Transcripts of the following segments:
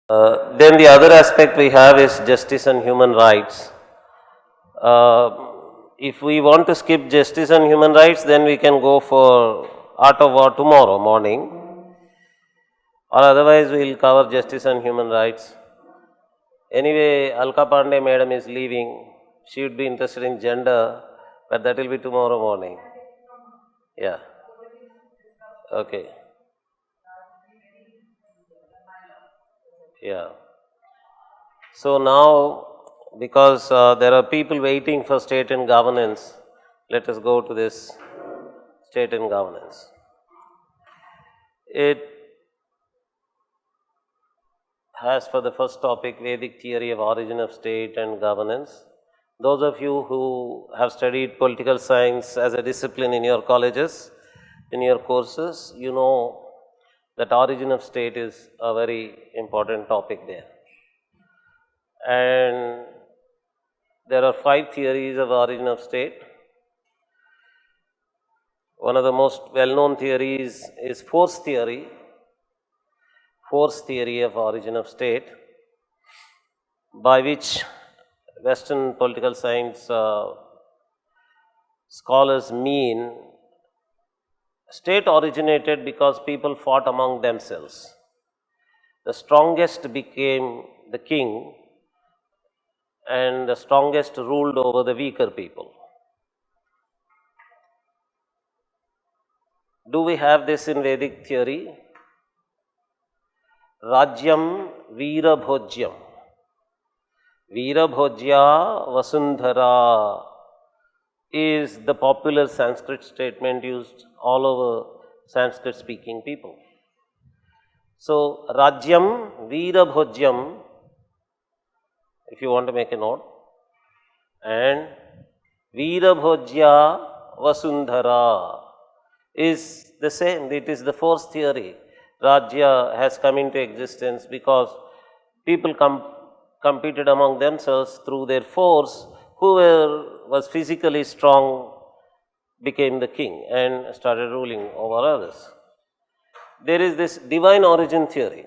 Then the other aspect we have is justice and human rights. If we want to skip justice and human rights, then we can go for Art of War tomorrow morning, or otherwise we will cover justice and human rights. Anyway, Alka Pandey madam is leaving. She would be interested in gender, but that will be tomorrow morning. Yeah. Okay. Yeah. So now, because there are people waiting for state and governance, let us go to this state and governance. It has for the first topic Vedic theory of origin of state and governance. Those of you who have studied political science as a discipline in your colleges, in your courses, you know that origin of state is a very important topic there. And there are 5 theories of origin of state. One of the most well-known theories is force theory of origin of state, by which Western political science scholars mean state originated because people fought among themselves. The strongest became the king and the strongest ruled over the weaker people. Do we have this in Vedic theory? Rajyam Veerabhojyam. Veerabhojya Vasundhara is the popular Sanskrit statement used all over Sanskrit speaking people. So, Rajyam Veerabhojyam, if you want to make a note, and Veerabhojya Vasundhara is the same. It is the force theory. Rajya has come into existence because people competed among themselves through their force. Whoever was physically strong became the king and started ruling over others. There is this divine origin theory.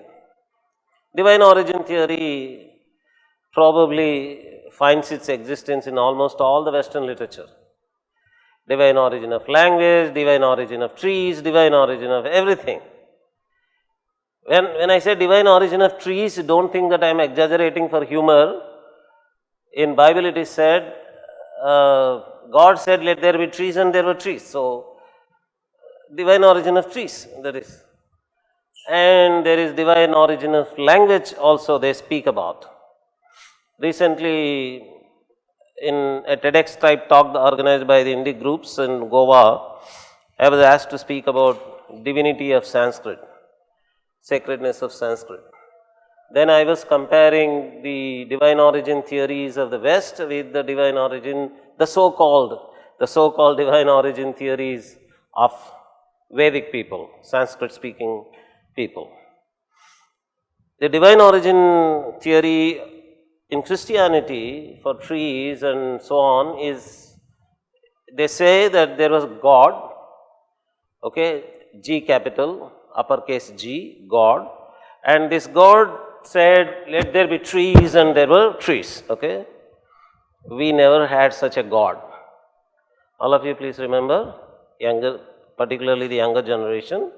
Divine origin theory probably finds its existence in almost all the Western literature. Divine origin of language, divine origin of trees, divine origin of everything. When I say divine origin of trees, don't think that I am exaggerating for humor. In Bible it is said, God said, let there be trees, and there were trees. So, divine origin of trees, there is. And there is divine origin of language also they speak about. Recently, in a TEDx type talk organized by the Indic groups in Goa, I was asked to speak about divinity of Sanskrit, sacredness of Sanskrit. Then I was comparing the divine origin theories of the West with the divine origin, the so-called divine origin theories of Vedic people, Sanskrit speaking people. The divine origin theory in Christianity for trees and so on is, they say that there was God, okay, G capital, uppercase G, God, and this God said, let there be trees, and there were trees, okay. We never had such a God. All of you please remember, particularly the younger generation,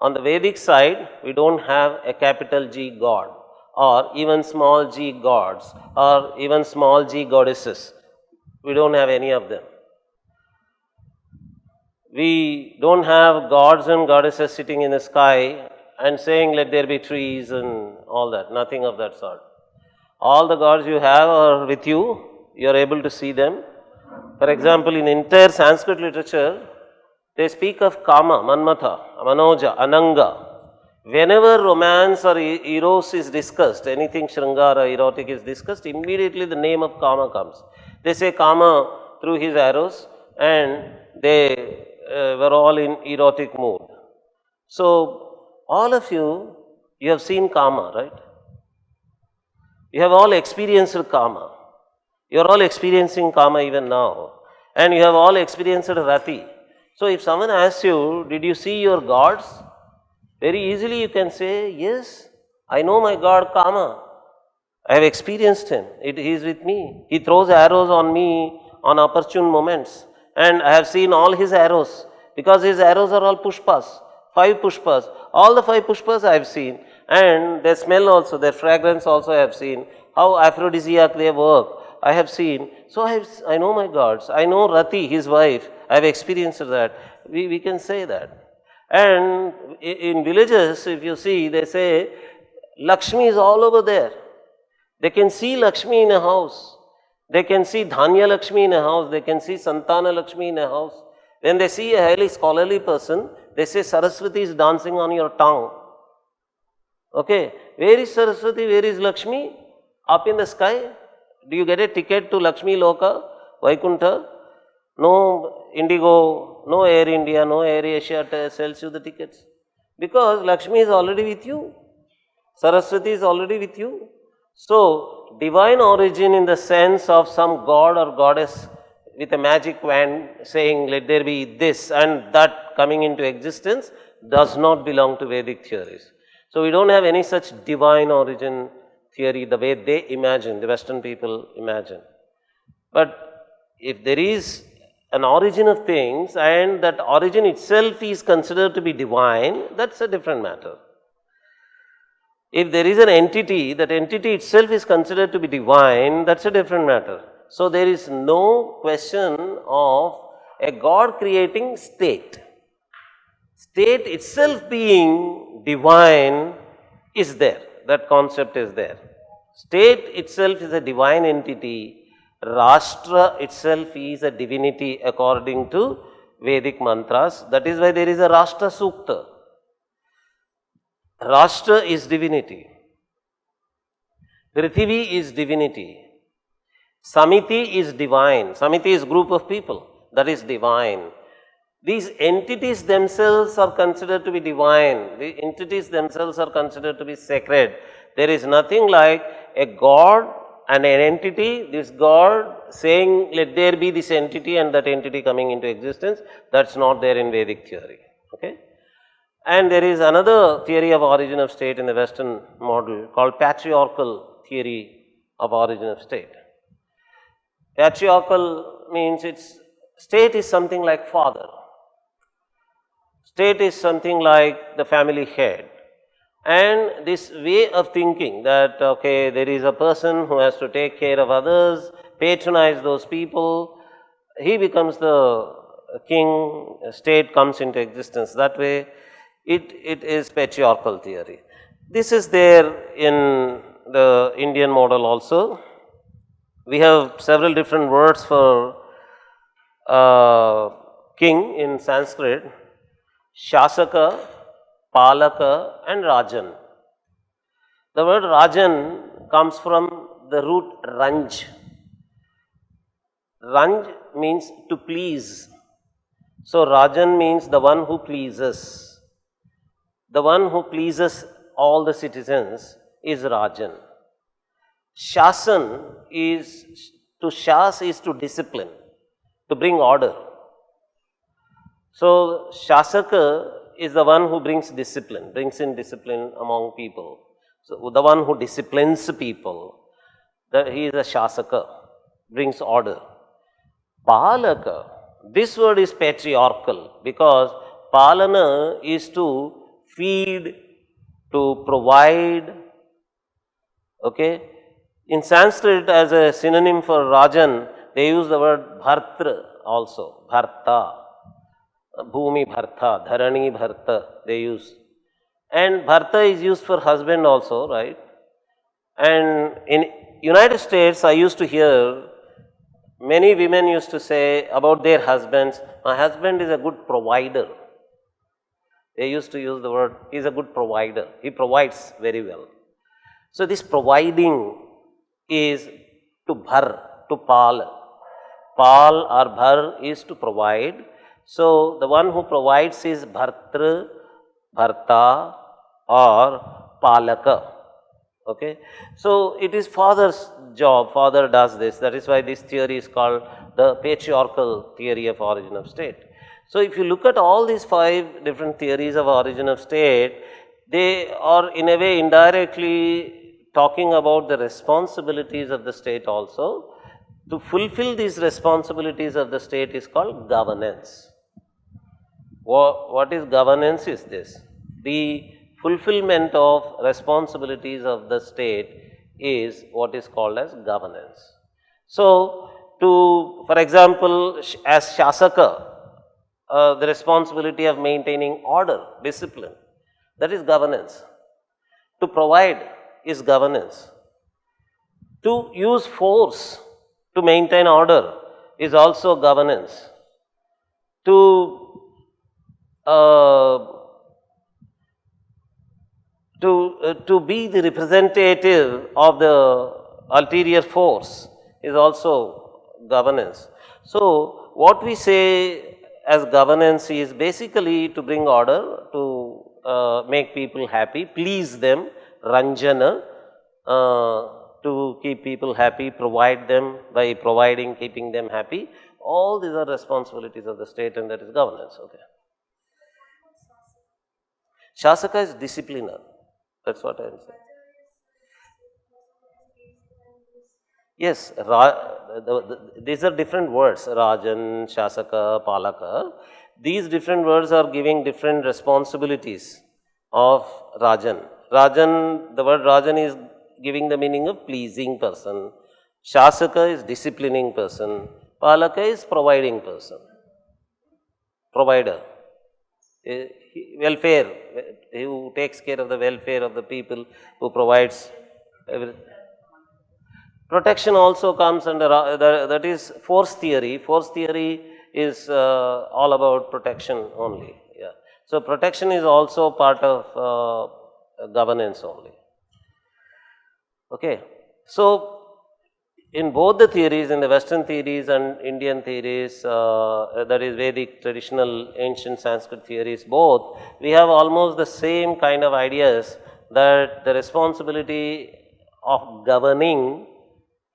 on the Vedic side, we don't have a capital G God, or even small g gods, or even small g goddesses. We don't have any of them. We don't have gods and goddesses sitting in the sky and saying, let there be trees and all that, nothing of that sort. All the gods you have are with you, you are able to see them. For example, in entire Sanskrit literature, they speak of Kama, Manmatha, Manoja, Ananga. Whenever romance or eros is discussed, anything Sringara, erotic is discussed, immediately the name of Kama comes. They say Kama threw his arrows and they were all in erotic mood. So, all of you have seen Kama, right? You have all experienced Kama. You are all experiencing Kama even now. And you have all experienced Rati. So, if someone asks you, did you see your gods? Very easily you can say, yes, I know my God Kama. I have experienced him. He is with me. He throws arrows on me on opportune moments. And I have seen all his arrows, because his arrows are all pushpas, 5 pushpas. All the 5 pushpas I have seen, and their smell also, their fragrance also I have seen. How aphrodisiac they work, I have seen. So I know my gods. I know Rati, his wife. I have experienced that. We can say that. And in villages, if you see, they say Lakshmi is all over there. They can see Lakshmi in a house. They can see Dhanya Lakshmi in a house. They can see Santana Lakshmi in a house. When they see a highly scholarly person, they say Saraswati is dancing on your tongue. Okay, where is Saraswati? Where is Lakshmi? Up in the sky. Do you get a ticket to Lakshmi Loka, Vaikuntha? No Indigo, no Air India, no Air Asia sells you the tickets. Because Lakshmi is already with you. Saraswati is already with you. So, divine origin in the sense of some god or goddess with a magic wand saying, let there be this and that coming into existence, does not belong to Vedic theories. So, we don't have any such divine origin theory the way they imagine, the Western people imagine. But if there is an origin of things and that origin itself is considered to be divine, that's a different matter. If there is an entity, that entity itself is considered to be divine, that's a different matter. So, there is no question of a God creating state. State itself being divine is there, that concept is there. State itself is a divine entity, Rashtra itself is a divinity according to Vedic mantras. That is why there is a Rashtra Sukta. Rashtra is divinity. Prithvi is divinity. Samiti is divine. Samiti is group of people. That is divine. These entities themselves are considered to be divine. The entities themselves are considered to be sacred. There is nothing like a god and an entity, this god saying, let there be this entity and that entity coming into existence. That's not there in Vedic theory. Okay? And there is another theory of origin of state in the Western model called patriarchal theory of origin of state. Patriarchal means state is something like father. State is something like the family head. And this way of thinking that, okay, there is a person who has to take care of others, patronize those people, he becomes the king, state comes into existence. That way, it is patriarchal theory. This is there in the Indian model also. We have several different words for king in Sanskrit: Shasaka, Palaka and Rajan. The word Rajan comes from the root Ranj. Ranj means to please. So Rajan means the one who pleases. The one who pleases all the citizens is Rajan. Shasan is, to shas is to discipline, to bring order. So Shasaka is the one who brings discipline, brings in discipline among people. So the one who disciplines people, he is a Shasaka, brings order. Palaka, this word is patriarchal because Palana is to feed, to provide. Okay? In Sanskrit, as a synonym for Rajan, they use the word Bhartra also, Bharta, Bhumi Bharta, Dharani Bharta, they use. And Bharta is used for husband also, right? And in United States, I used to hear many women used to say about their husbands, my husband is a good provider. They used to use the word, he is a good provider. He provides very well. So this providing is to bhar, to pal. Pal or bhar is to provide. So the one who provides is bhartra, bharta or palaka. Okay. So it is father's job, father does this. That is why this theory is called the patriarchal theory of origin of state. So if you look at all these 5 different theories of origin of state, they are in a way indirectly talking about the responsibilities of the state also. To fulfill these responsibilities of the state is called governance. What is governance is this: the fulfillment of responsibilities of the state is what is called as governance. So, for example, as Shasaka, the responsibility of maintaining order, discipline, that is governance. To provide is governance. To use force to maintain order is also governance. Uh, to be the representative of the ulterior force is also governance. So, what we say as governance is basically to bring order, to make people happy, please them, ranjana, to keep people happy, provide them by providing, keeping them happy. All these are responsibilities of the state, and that is governance. Okay. Shasaka is discipliner. That's what I am saying. Yes, these are different words, Rajan, Shasaka, Palaka. These different words are giving different responsibilities of Rajan. Rajan, the word Rajan is giving the meaning of pleasing person. Shasaka is disciplining person. Palaka is providing person. Provider. Welfare, who takes care of the welfare of the people, who provides everything. Protection also comes under, that is force theory. Force theory is all about protection only. Yeah. So, protection is also part of governance only. Okay. So, in both the theories, in the Western theories and Indian theories, that is Vedic, traditional, ancient Sanskrit theories, both, we have almost the same kind of ideas that the responsibility of governing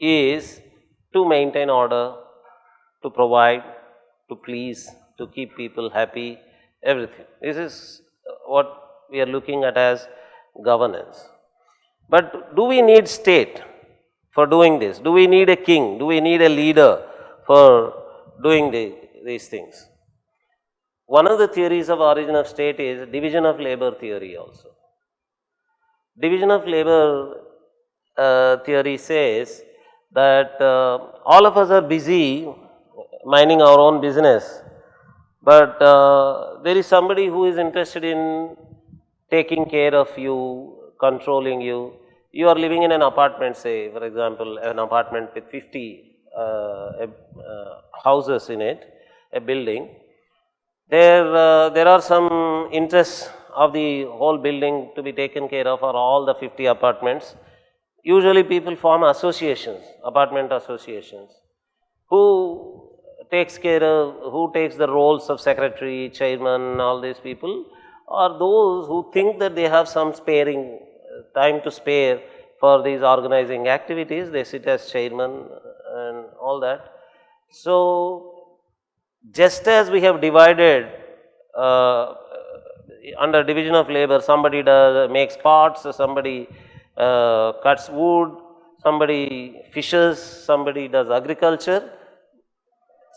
is to maintain order, to provide, to please, to keep people happy, everything. This is what we are looking at as governance. But do we need state for doing this? Do we need a king? Do we need a leader for doing these things? One of the theories of origin of state is division of labor theory also. Division of labor theory says that all of us are busy minding our own business, but there is somebody who is interested in taking care of you, controlling you. You are living in an apartment, say, for example, an apartment with 50 houses in it, a building. There are some interests of the whole building to be taken care of, or all the 50 apartments. Usually people form associations, apartment associations. Who takes the roles of secretary, chairman, all these people are those who think that they have some time to spare for these organizing activities. They sit as chairman and all that. So, just as we have divided under division of labor, somebody makes pots, somebody cuts wood, somebody fishes, somebody does agriculture.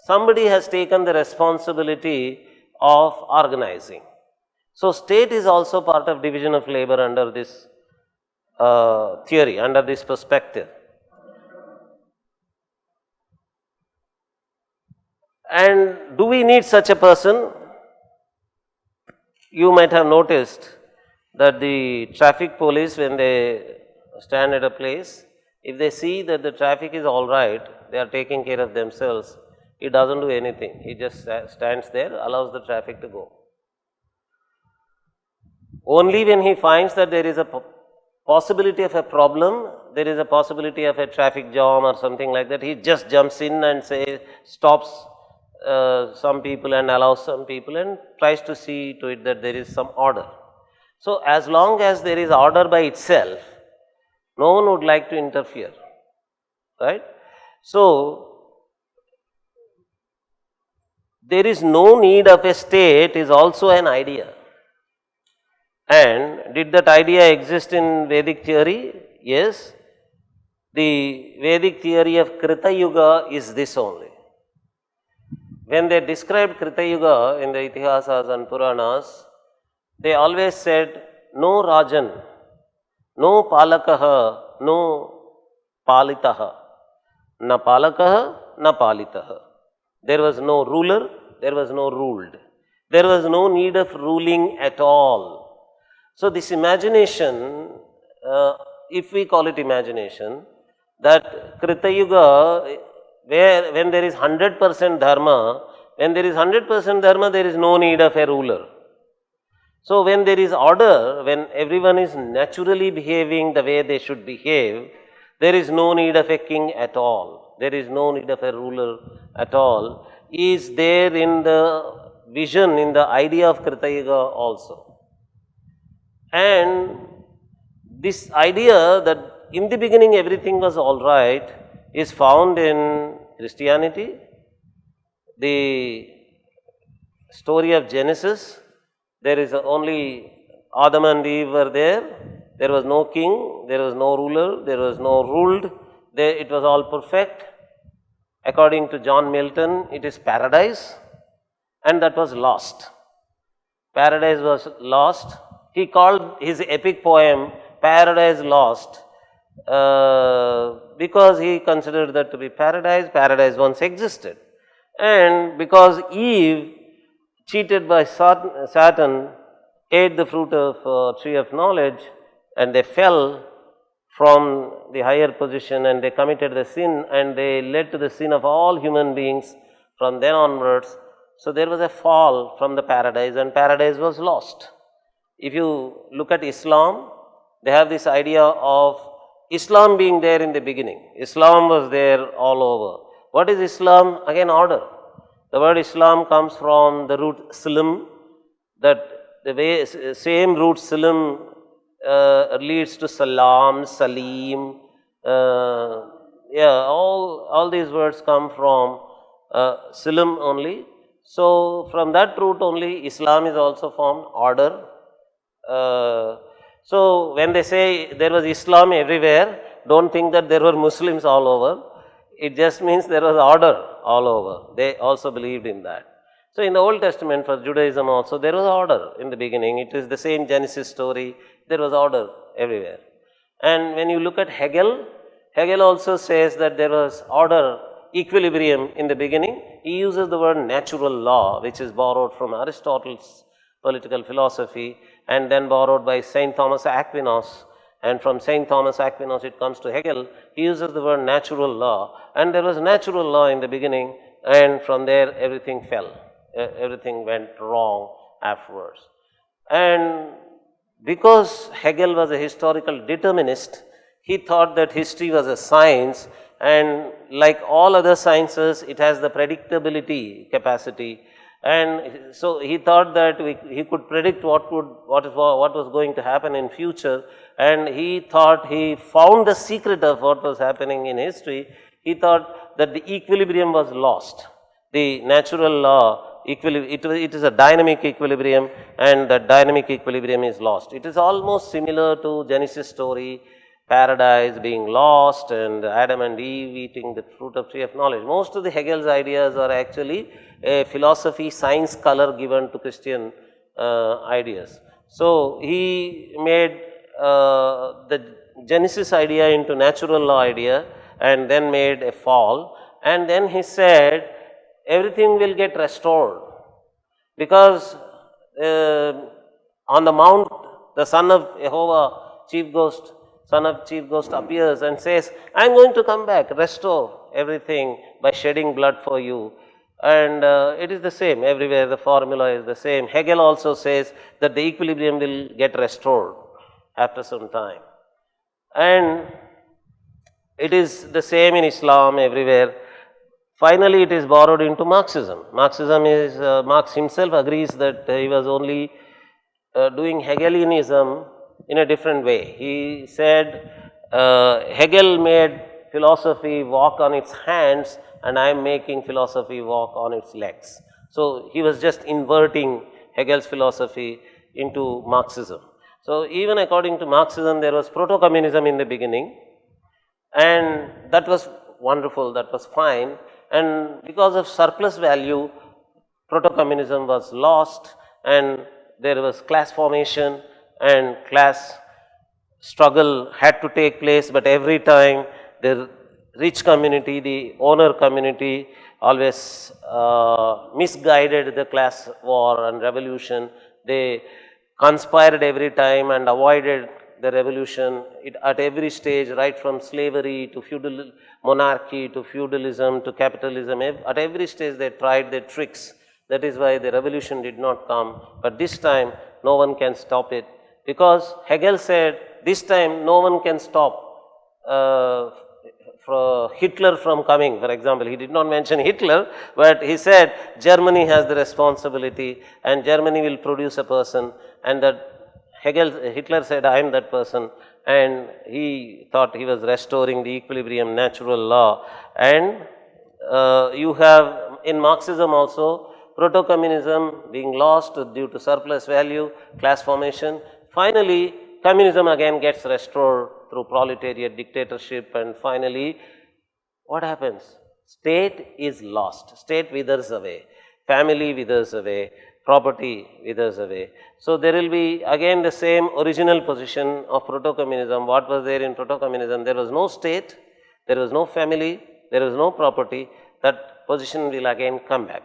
Somebody has taken the responsibility of organizing. So, state is also part of division of labor under this theory, under this perspective. And do we need such a person? You might have noticed that the traffic police, when they stand at a place, if they see that the traffic is all right, they are taking care of themselves, he doesn't do anything. He just stands there, allows the traffic to go. Only when he finds that there is a possibility of a problem, there is a possibility of a traffic jam or something like that, he just jumps in and stops some people and allows some people and tries to see to it that there is some order. So, as long as there is order by itself, no one would like to interfere, right. So, there is no need of a state is also an idea. And did that idea exist in Vedic theory? Yes. The Vedic theory of Krita Yuga is this only. When they described Krita Yuga in the Itihasas and Puranas, they always said, no Rajan, no Palakaha, no Palitaha. Na Palakaha, na Palitaha. There was no ruler, there was no ruled. There was no need of ruling at all. So this imagination, if we call it imagination, that Krita Yuga, where when there is 100% dharma, when there is 100% dharma, there is no need of a ruler. So when there is order, when everyone is naturally behaving the way they should behave, there is no need of a king at all. There is no need of a ruler at all. Is there in the vision, in the idea of Krita Yuga also. And this idea that in the beginning everything was all right is found in Christianity. The story of Genesis, there is only Adam and Eve were there. There was no king, there was no ruler, there was no ruled. It was all perfect. According to John Milton, it is paradise, and that was lost. Paradise was lost. He called his epic poem Paradise Lost because he considered that to be paradise. Paradise once existed. And because Eve, cheated by Satan, ate the fruit of tree of knowledge, and they fell from the higher position and they committed the sin, and they led to the sin of all human beings from then onwards. So there was a fall from the paradise, and paradise was lost. If you look at Islam, they have this idea of Islam being there in the beginning. Islam was there all over. What is Islam? Again, order. The word Islam comes from the root Silim, that the way, same root Silim leads to Salam, Salim. All these words come from Silim only. So from that root only Islam is also formed, order. So when they say there was Islam everywhere, don't think that there were Muslims all over. It just means there was order all over. They also believed in that. So in the Old Testament for Judaism also, there was order in the beginning. It is the same Genesis story. There was order everywhere. And when you look at Hegel, Hegel also says that there was order, equilibrium in the beginning. He uses the word natural law, which is borrowed from Aristotle's political philosophy and then borrowed by St. Thomas Aquinas. And from St. Thomas Aquinas it comes to Hegel. He uses the word natural law. And there was natural law in the beginning, and from there everything fell. Everything went wrong afterwards. And because Hegel was a historical determinist, he thought that history was a science, and like all other sciences, it has the predictability capacity. And so he thought that he could predict what was going to happen in future, and he thought he found the secret of what was happening in history. He thought that the equilibrium was lost. The natural law, it is a dynamic equilibrium, and that dynamic equilibrium is lost. It is almost similar to Genesis story, paradise being lost and Adam and Eve eating the fruit of tree of knowledge. Most of the Hegel's ideas are actually a philosophy, science color given to Christian ideas. So he made the Genesis idea into natural law idea and then made a fall, and then he said everything will get restored because on the mount the son of Jehovah, son of chief ghost appears and says, I am going to come back, restore everything by shedding blood for you. And it is the same everywhere, the formula is the same. Hegel also says that the equilibrium will get restored after some time. And it is the same in Islam everywhere. Finally, it is borrowed into Marxism. Marxism is, Marx himself agrees that he was only doing Hegelianism in a different way. He said Hegel made philosophy walk on its hands, and I am making philosophy walk on its legs. So he was just inverting Hegel's philosophy into Marxism. So even according to Marxism, there was proto-communism in the beginning, and that was wonderful, that was fine, and because of surplus value, proto-communism was lost, and there was class formation and class struggle had to take place, but every time the rich community, the owner community always misguided the class war and revolution. They conspired every time and avoided the revolution at every stage, right from slavery to feudal monarchy to feudalism to capitalism. At every stage they tried their tricks. That is why the revolution did not come. But this time no one can stop it, because Hegel said this time no one can stop Hitler from coming. For example, he did not mention Hitler, but he said Germany has the responsibility and Germany will produce a person, and that Hitler said, I am that person, and he thought he was restoring the equilibrium, natural law. And you have in Marxism also proto-communism being lost due to surplus value, class formation. Finally, communism again gets restored through proletariat dictatorship, and finally what happens? State is lost, state withers away, family withers away, property withers away. So there will be again the same original position of proto-communism. What was there in proto-communism? There was no state, there was no family, there was no property. That position will again come back.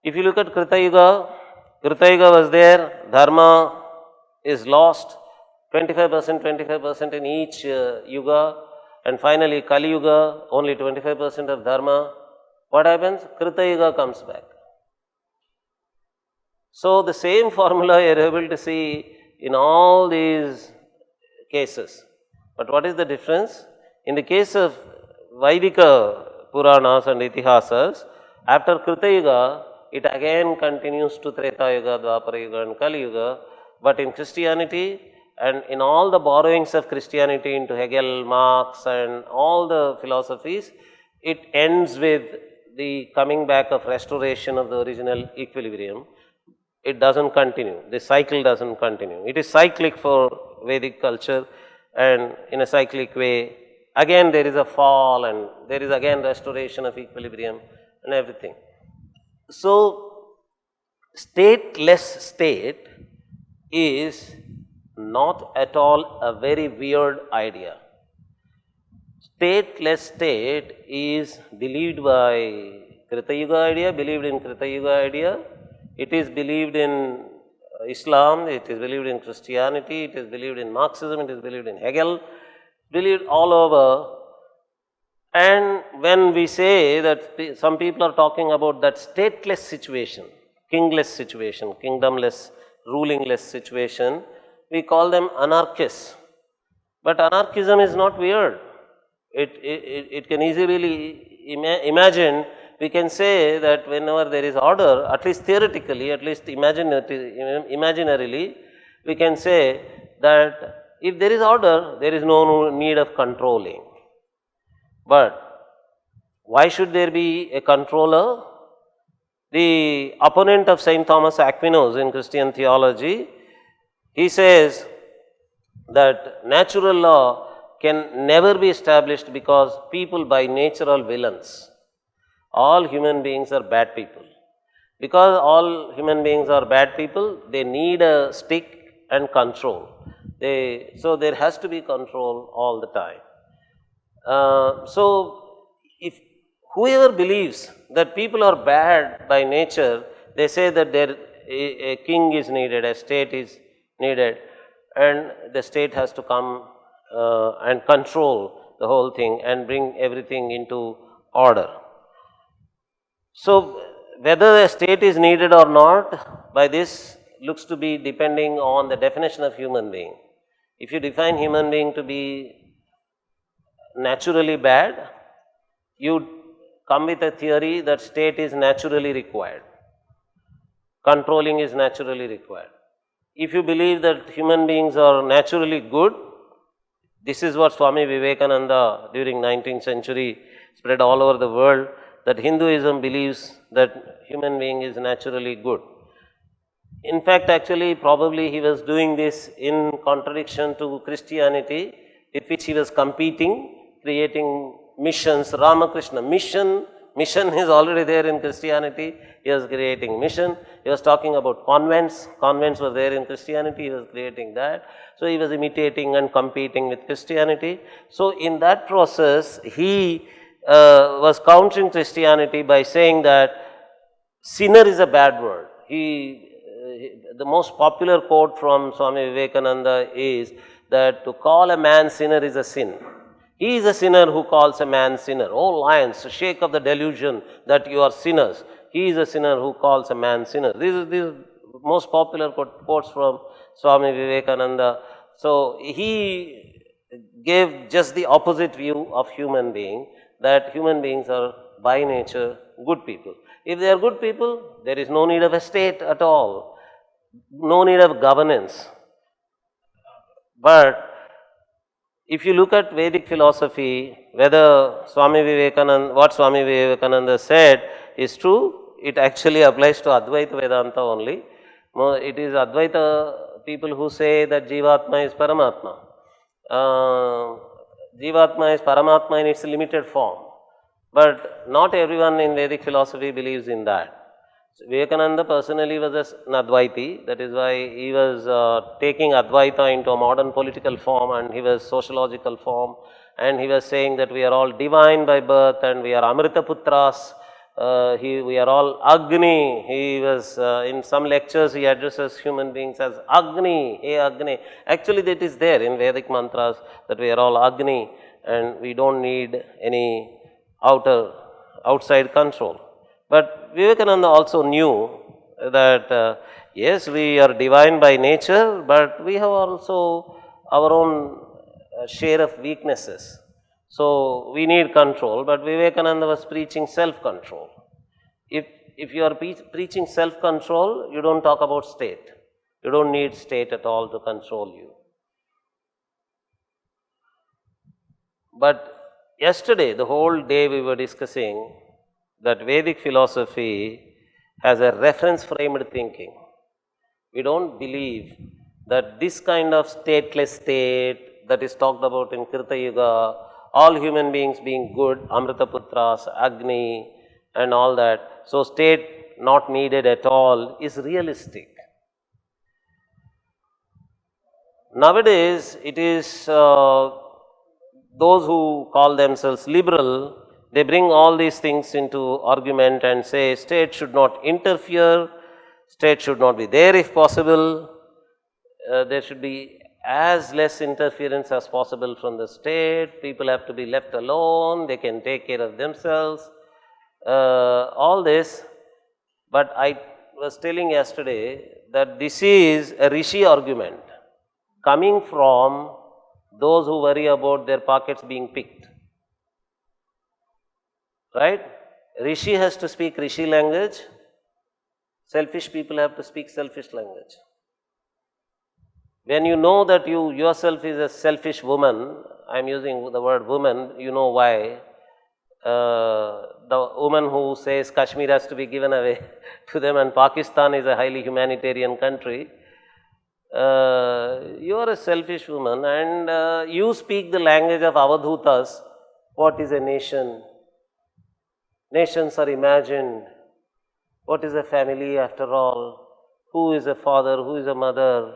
If you look at Krita Yuga, Krita Yuga was there, dharma is lost, 25% in each yuga, and finally Kali Yuga, only 25% of dharma. What happens? Krita Yuga comes back. So the same formula you are able to see in all these cases. But what is the difference? In the case of Vaidika Puranas and Itihasas, after Krita Yuga, it again continues to Treta Yuga, Dwapara Yuga and Kali Yuga. But in Christianity and in all the borrowings of Christianity into Hegel, Marx and all the philosophies, it ends with the coming back of restoration of the original equilibrium. It doesn't continue, the cycle doesn't continue. It is cyclic for Vedic culture, and in a cyclic way, again there is a fall and there is again restoration of equilibrium and everything. So, stateless state is not at all a very weird idea. Stateless state is believed by Krita Yuga idea, believed in Krita Yuga idea. It is believed in Islam, it is believed in Christianity, it is believed in Marxism, it is believed in Hegel, believed all over. And when we say that some people are talking about that stateless situation, kingless situation, kingdomless, rulingless situation, we call them anarchists. But anarchism is not weird. It can easily imagine. We can say that whenever there is order, at least theoretically, at least imaginarily, we can say that if there is order, there is no need of controlling. But why should there be a controller? The opponent of St. Thomas Aquinas in Christian theology, he says that natural law can never be established because people by nature are villains. All human beings are bad people. Because all human beings are bad people, they need a stick and control. So there has to be control all the time. So if whoever believes that people are bad by nature, they say that a king is needed, a state is needed, and the state has to come and control the whole thing and bring everything into order. So whether a state is needed or not, by this looks to be depending on the definition of human being. If you define human being to be naturally bad, you come with a theory that state is naturally required. Controlling is naturally required. If you believe that human beings are naturally good, this is what Swami Vivekananda during 19th century spread all over the world, that Hinduism believes that human being is naturally good. In fact, actually, probably he was doing this in contradiction to Christianity, with which he was competing, creating missions. Ramakrishna, mission is already there in Christianity. He was creating mission. He was talking about convents. Convents were there in Christianity. He was creating that. So he was imitating and competing with Christianity. So in that process, he was countering Christianity by saying that sinner is a bad word. The most popular quote from Swami Vivekananda is that to call a man sinner is a sin. He is a sinner who calls a man sinner. Oh lions, shake of the delusion that you are sinners. He is a sinner who calls a man sinner. These are most popular quotes from Swami Vivekananda. So he gave just the opposite view of human being, that human beings are by nature good people. If they are good people, there is no need of a state at all, no need of governance. But if you look at Vedic philosophy, whether what Swami Vivekananda said is true, it actually applies to Advaita Vedanta only. It is Advaita people who say that Jivatma is Paramatma. Jivatma is Paramatma in its limited form. But not everyone in Vedic philosophy believes in that. So Vivekananda personally was an Advaiti, that is why he was taking Advaita into a modern political form, and he was sociological form, and he was saying that we are all divine by birth and we are Amrita Putras, we are all Agni. He was, in some lectures he addresses human beings as Agni, hey Agni. Actually that is there in Vedic mantras, that we are all Agni and we don't need any outside control. But Vivekananda also knew that yes, we are divine by nature, but we have also our own share of weaknesses. So we need control, but Vivekananda was preaching self-control. If you are preaching self-control, you don't talk about state. You don't need state at all to control you. But yesterday, the whole day we were discussing that Vedic philosophy has a reference framed thinking. We don't believe that this kind of stateless state that is talked about in Krita Yuga, all human beings being good, Amritaputras, Agni and all that, so state not needed at all, is realistic. Nowadays, it is those who call themselves liberal, they bring all these things into argument and say state should not interfere, state should not be there if possible, there should be as less interference as possible from the state, people have to be left alone, they can take care of themselves, all this. But I was telling yesterday that this is a Rishi argument coming from those who worry about their pockets being picked. Right? Rishi has to speak Rishi language, selfish people have to speak selfish language. When you know that you yourself is a selfish woman, I am using the word woman, you know why. The woman who says Kashmir has to be given away to them and Pakistan is a highly humanitarian country, you are a selfish woman and you speak the language of Avadhutas. What is a nation? Nations are imagined. What is a family after all? Who is a father? Who is a mother?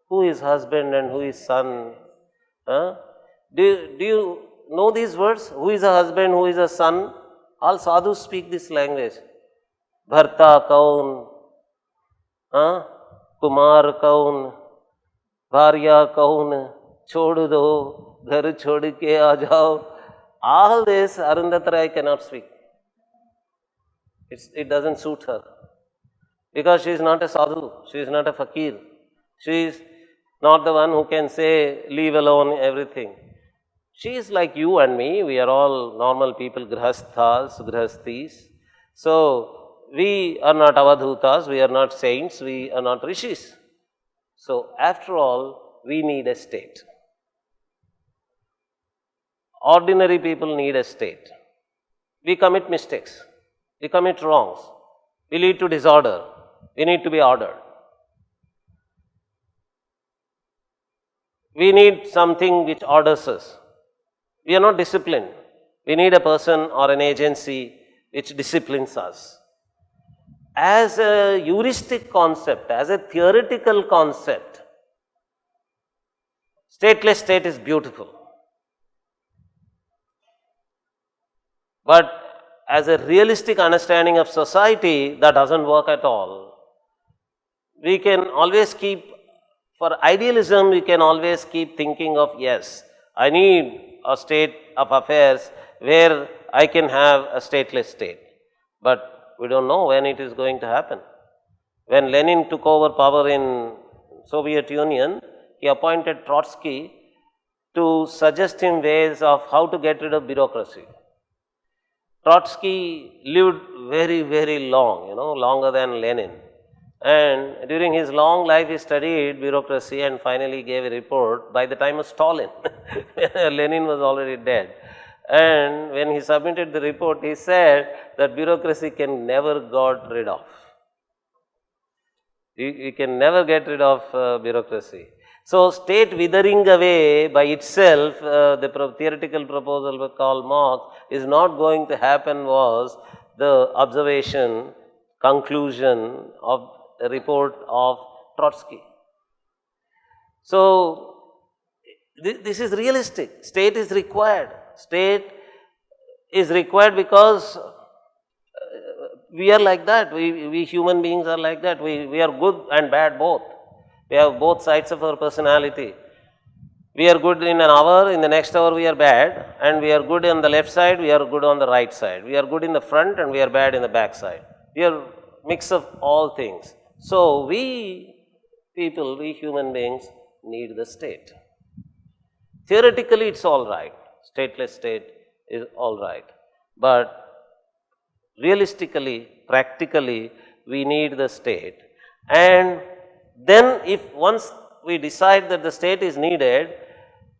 Who is husband and who is son? Do you know these words? Who is a husband? Who is a son? All sadhus speak this language. Bharta kaun? Kumar kaun? Bharya kaun? Chod do? Ghar chod ke aa jao? All this Arundhati Roy cannot speak. It doesn't suit her. Because she is not a sadhu, she is not a fakir. She is not the one who can say, leave alone everything. She is like you and me, we are all normal people, grihasthas, grihasthis. So, we are not avadhutas, we are not saints, we are not rishis. So, after all, we need a state. Ordinary people need a state. We commit mistakes, we commit wrongs, we lead to disorder, we need to be ordered. we need something which orders us. We are not disciplined. We need a person or an agency which disciplines us. As a heuristic concept, as a theoretical concept, stateless state is beautiful. But as a realistic understanding of society, that doesn't work at all. We can always keep, for idealism, we can always keep thinking of, yes, I need a state of affairs where I can have a stateless state. But we don't know when it is going to happen. When Lenin took over power in Soviet Union, he appointed Trotsky to suggest him ways of how to get rid of bureaucracy. Trotsky lived very, very long, longer than Lenin. And during his long life, he studied bureaucracy and finally gave a report by the time of Stalin. Lenin was already dead. And when he submitted the report, he said that bureaucracy can never got rid of. You can never get rid of bureaucracy. So, state withering away by itself, the theoretical proposal by Karl Marx is not going to happen, was the observation, conclusion of the report of Trotsky. So, this is realistic. State is required. State is required because we are like that. We human beings are like that. We are good and bad both. We have both sides of our personality. We are good in an hour, in the next hour we are bad, and we are good on the left side, we are good on the right side. We are good in the front and we are bad in the back side. We are mix of all things. So, we people, we human beings need the state. Theoretically, it's all right. Stateless state is all right. But realistically, practically, we need the state. And then if once we decide that the state is needed,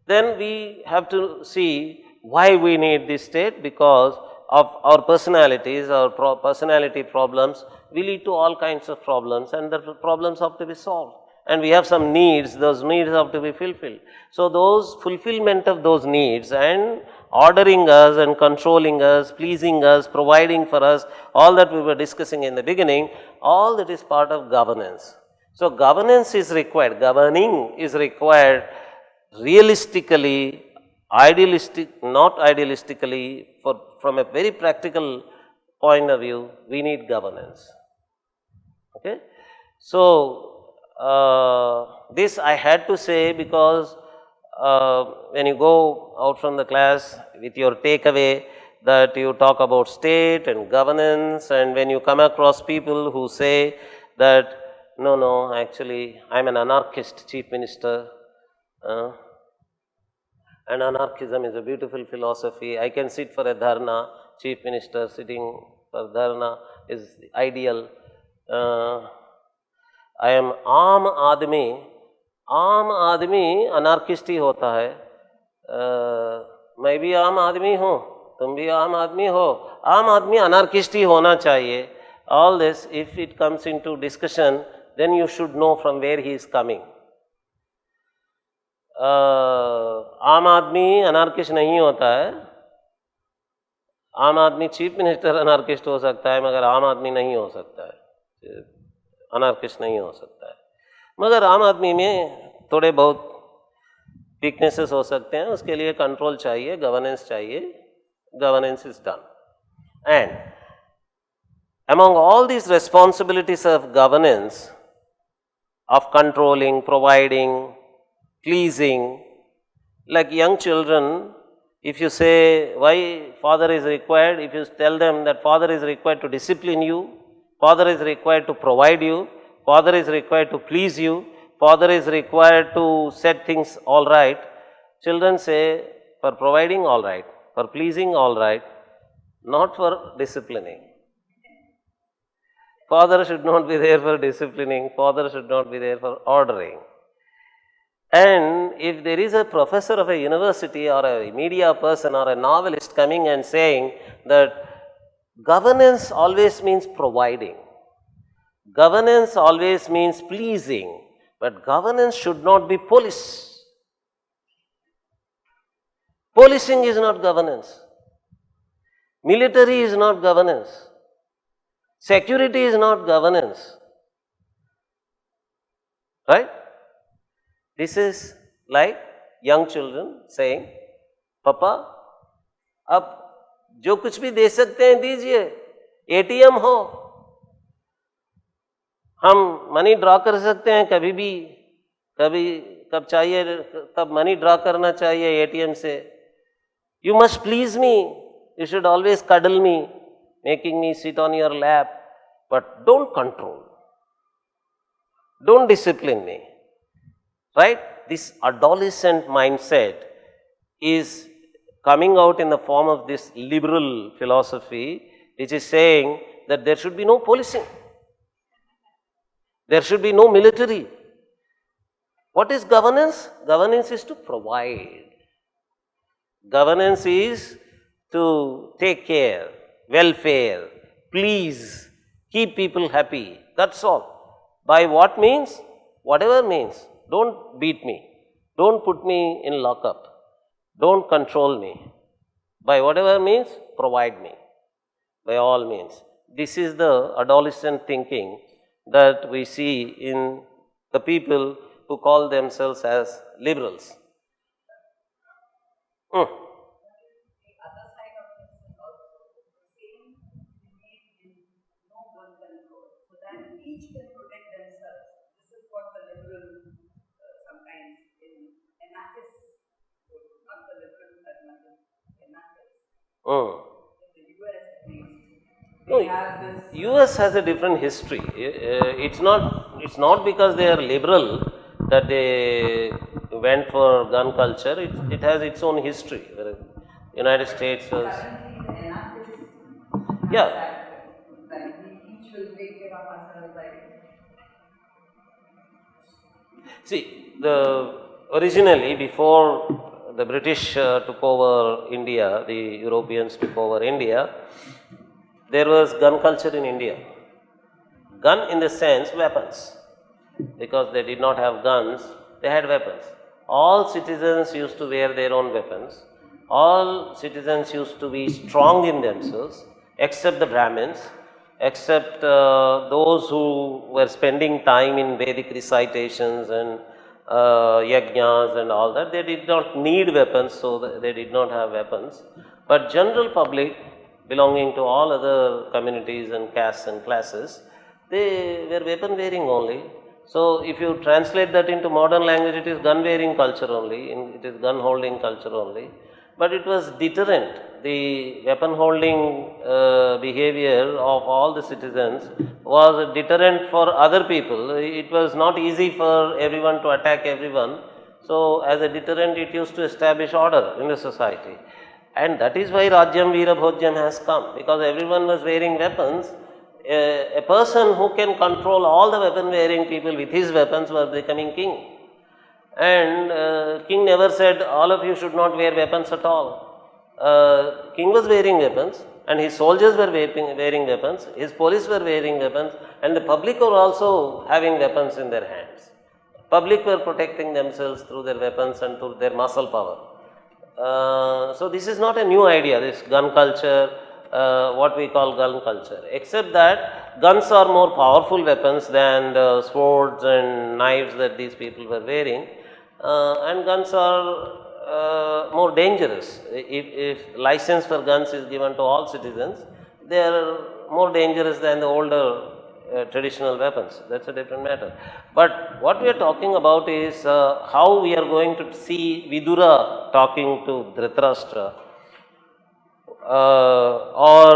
then we have to see why we need this state, because of our personalities, our personality problems will lead to all kinds of problems, and the problems have to be solved. And we have some needs, those needs have to be fulfilled. So, those fulfillment of those needs and ordering us and controlling us, pleasing us, providing for us, all that we were discussing in the beginning, all that is part of governance. So, governance is required, governing is required realistically, not idealistically, from a very practical point of view, we need governance. Okay? So, this I had to say because when you go out from the class with your takeaway that you talk about state and governance, and when you come across people who say that no, actually I am an anarchist chief minister, and anarchism is a beautiful philosophy, I can sit for a dharna, chief minister sitting for dharna is ideal. I am आम आदमी anarchist ही होता है, मैं भी आम आदमी हूँ, तुम भी आम आदमी हो, आम आदमी अनार्किस्ट ही होना चाहिए. All this, if it comes into discussion, then you should know from where he is coming. आम आदमी अनार्किस्ट नहीं होता है, आम आदमी चीफ मिनिस्टर अनार्किस्ट हो सकता है, मगर आम आदमी नहीं हो सकता है, अनार्किस्ट नहीं हो सकता है. मगर आम आदमी में थोड़े बहुत वीकनेसेस हो सकते हैं, उसके लिए कंट्रोल चाहिए, गवर्नेंस चाहिए. Governance is done. And among all these responsibilities of governance, of controlling, providing, pleasing, like young children, if you say why father is required, if you tell them that father is required to discipline you, father is required to provide you, father is required to please you, father is required to set things all right, children say for providing all right, for pleasing all right, not for disciplining. Father should not be there for disciplining, father should not be there for ordering. And if there is a professor of a university or a media person or a novelist coming and saying that governance always means providing, governance always means pleasing, but governance should not be police. Policing is not governance. Military is not governance. Security is not governance. Right? This is like young children saying, पापा अब जो कुछ भी दे सकते हैं दीजिए, ATM हो, हम मनी ड्रॉ कर सकते हैं कभी भी, कभी कब चाहिए तब मनी ड्रॉ करना चाहिए एटीएम से. You must please me, you should always cuddle me, making me sit on your lap, but don't control, don't discipline me. Right? This adolescent mindset is coming out in the form of this liberal philosophy, which is saying that there should be no policing, there should be no military. What is governance? Governance is to provide. Governance is to take care, welfare, please, keep people happy. That's all. By what means? Whatever means. Don't beat me. Don't put me in lockup. Don't control me. By whatever means, provide me. By all means. This is the adolescent thinking that we see in the people who call themselves as liberals. The other side of this is also the same belief in no gun control, so that each can protect themselves. This is what the liberal sometimes in anarchists, not the liberals but anarchists. In the US at least, they have this. US has a different history. It's not because they are liberal that they went for gun culture. It has its own history. United States was. Currently, the anarchists have Yeah. that we each will take care of ourselves. See, originally before the British took over India, the Europeans took over India, there was gun culture in India. Gun in the sense weapons, because they did not have guns, they had weapons. All citizens used to wear their own weapons. All citizens used to be strong in themselves, except the Brahmins, except those who were spending time in Vedic recitations and yajnas and all that. They did not need weapons, so they did not have weapons. But general public, belonging to all other communities and castes and classes, they were weapon wearing only. So if you translate that into modern language, it is gun wearing culture only, it is gun holding culture only. But it was deterrent. The weapon holding behavior of all the citizens was a deterrent for other people. It was not easy for everyone to attack everyone. So as a deterrent, it used to establish order in the society. And that is why Rajyam Veera Bhojyam has come, because everyone was wearing weapons. A person who can control all the weapon wearing people with his weapons was becoming king. And king never said, all of you should not wear weapons at all. King was wearing weapons, and his soldiers were wearing weapons, his police were wearing weapons, and the public were also having weapons in their hands. Public were protecting themselves through their weapons and through their muscle power. So this is not a new idea, this gun culture, what we call gun culture, except that guns are more powerful weapons than the swords and knives that these people were wearing, and guns are more dangerous. If license for guns is given to all citizens, they are more dangerous than the older traditional weapons. That's a different matter. But what we are talking about is how we are going to see Vidura talking to Dhritarashtra, or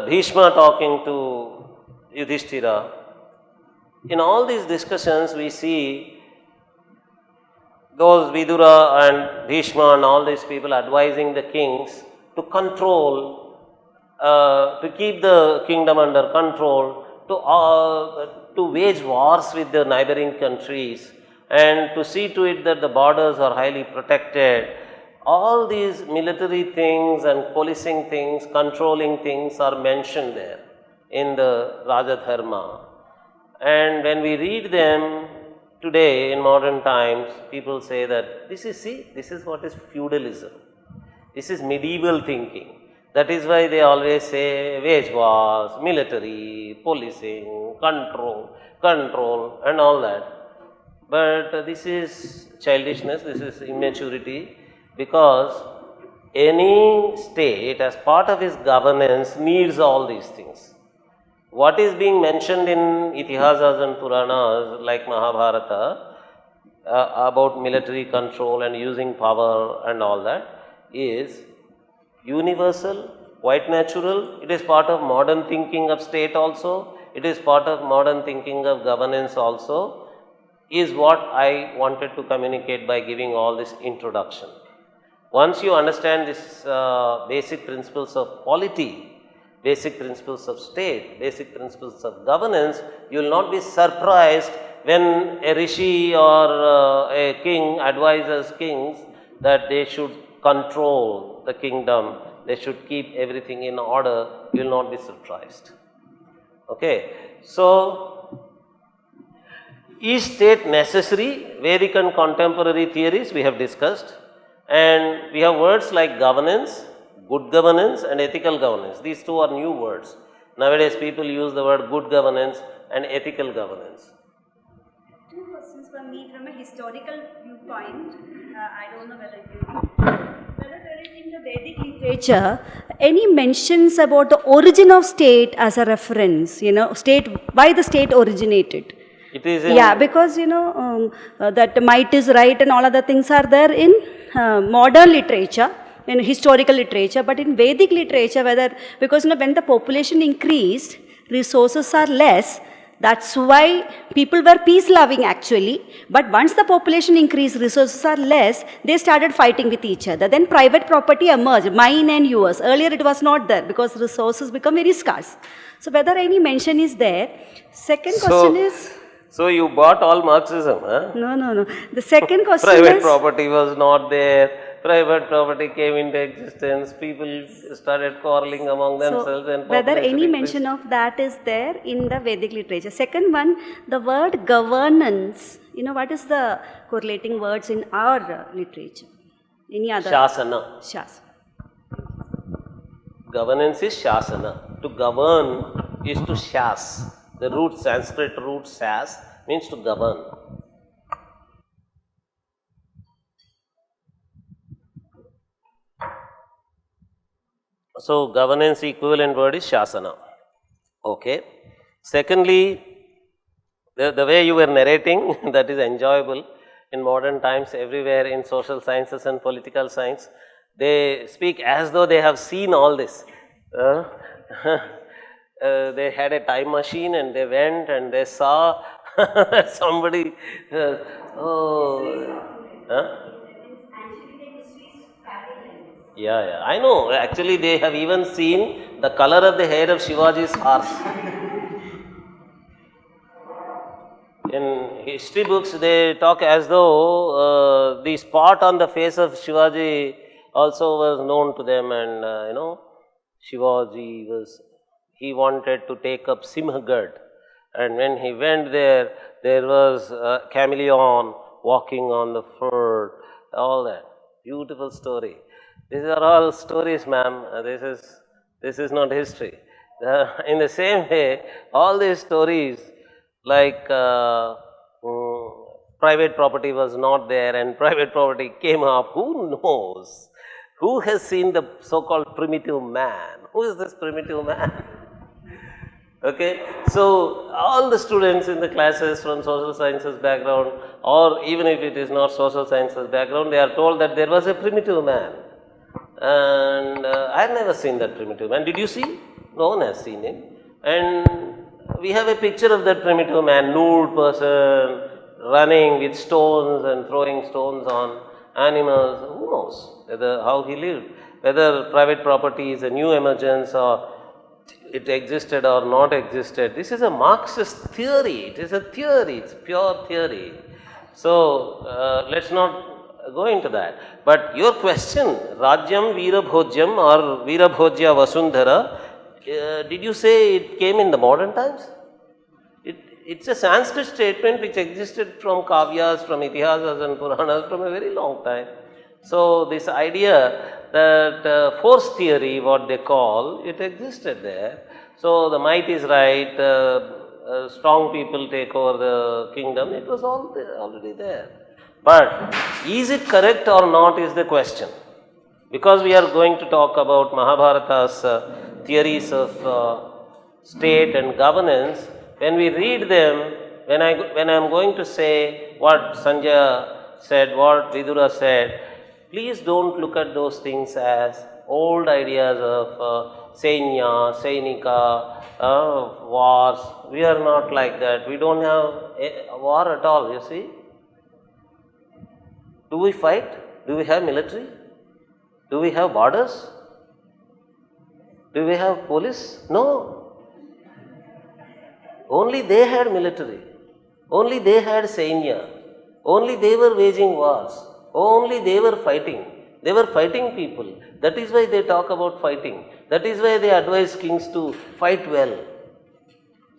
Bhishma talking to Yudhishthira. In all these discussions, we see those Vidura and Bhishma and all these people advising the kings to control, to keep the kingdom under control, to wage wars with the neighboring countries, and to see to it that the borders are highly protected. All these military things and policing things, controlling things are mentioned there in the Rajadharma. And when we read them, today in modern times, people say that this is what is feudalism. This is medieval thinking. That is why they always say wage wars, military, policing, control and all that. But this is childishness, this is immaturity, because any state as part of its governance needs all these things. What is being mentioned in Itihasas and Puranas like Mahabharata about military control and using power and all that is universal, quite natural. It is part of modern thinking of state also. It is part of modern thinking of governance also, is what I wanted to communicate by giving all this introduction. Once you understand this basic principles of polity, basic principles of state, basic principles of governance, you will not be surprised when a rishi or a king advises kings that they should control the kingdom, they should keep everything in order, you will not be surprised. Okay. So, is state necessary? Vedic and contemporary theories we have discussed, and we have words like governance, good governance and ethical governance. These two are new words. Nowadays people use the word good governance and ethical governance. Two questions from me from a historical viewpoint. I don't know whether there is in the Vedic literature any mentions about the origin of state as a reference, state, why the state originated. It is in Yeah, because that might is right and all other things are there in modern literature, in historical literature, but in Vedic literature, because when the population increased, resources are less. That's why people were peace loving actually. But once the population increased, resources are less, they started fighting with each other. Then private property emerged, mine and yours. Earlier it was not there because resources become very scarce. So whether any mention is there. Second question is. So you bought all Marxism, huh? No. The second question Private is. property was not there. Private property came into existence. People started quarreling among themselves, and whether population any increased. mention of that is there in the Vedic literature. Second one, the word governance. What is the correlating words in our literature? Any other? Shasana. Shasana. Governance is Shasana. To govern is to shas. The root, Sanskrit root sas, means to govern. So, governance equivalent word is Shasana. Okay. Secondly, the way you were narrating, that is enjoyable. In modern times, everywhere in social sciences and political science, they speak as though they have seen all this. They had a time machine and they went and they saw somebody. Yeah, I know. Actually, they have even seen the color of the hair of Shivaji's horse. In history books, they talk as though the spot on the face of Shivaji also was known to them, and Shivaji he wanted to take up Simhagad, and when he went there, there was a chameleon walking on the fort, all that. Beautiful story. These are all stories, ma'am. This is not history. In the same way, all these stories like private property was not there and private property came up. Who knows? Who has seen the so-called primitive man? Who is this primitive man? Okay, so all the students in the classes from social sciences background, or even if it is not social sciences background, they are told that there was a primitive man. And I have never seen that primitive man. Did you see? No one has seen him. And we have a picture of that primitive man, nude person, running with stones and throwing stones on animals. Who knows how he lived? Whether private property is a new emergence or it existed or not existed. This is a Marxist theory. It is a theory. It's pure theory. So let's not go into that. But your question, Rajyam Veerabhojyam or Veerabhojya Vasundhara, did you say it came in the modern times? it's a Sanskrit statement which existed from Kavyas, from Itihasas and Puranas from a very long time. So this idea that force theory, what they call, it existed there. So the might is right, strong people take over the kingdom, it was all there, already there. But is it correct or not is the question. Because we are going to talk about Mahabharata's theories of state and governance, when we read them, when I am going to say what Sanjaya said, what Vidura said, please don't look at those things as old ideas of Sainya, Sainika, wars. We are not like that. We don't have a war at all, you see. Do we fight? Do we have military? Do we have borders? Do we have police? No. Only they had military. Only they had Sainya. Only they were waging wars. Only they were fighting. They were fighting people. That is why they talk about fighting. That is why they advise kings to fight well.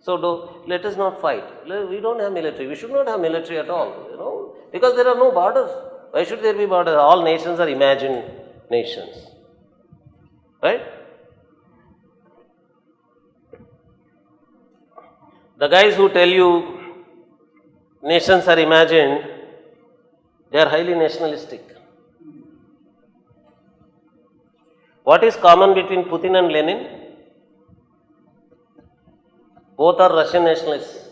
So let us not fight. We don't have military. We should not have military at all, because there are no borders. Why should there be borders? All nations are imagined nations. Right? The guys who tell you nations are imagined, they are highly nationalistic. What is common between Putin and Lenin? Both are Russian nationalists.